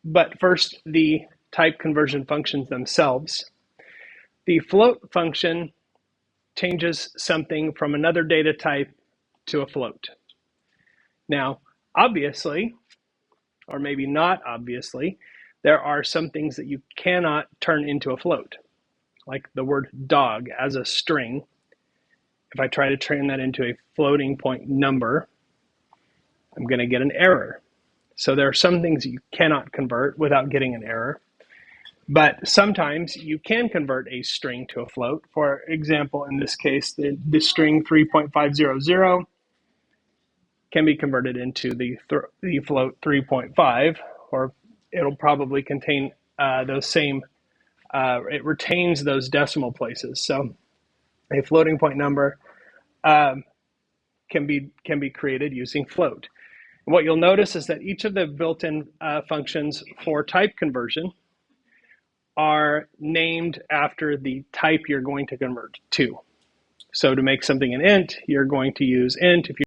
But first, the type conversion functions themselves. The float function changes something from another data type to a float. Now, obviously, or maybe not obviously, there are some things that you cannot turn into a float, like the word dog as a string. If I try to turn that into a floating point number, I'm going to get an error. So there are some things you cannot convert without getting an error. But sometimes you can convert a string to a float. For example, in this case, the string 3.500 can be converted into the float 3.5, or it'll probably contain those same, it retains those decimal places. So a floating point number can be created using float. And what you'll notice is that each of the built-in functions for type conversion are named after the type you're going to convert to. So to make something an int, you're going to use int. If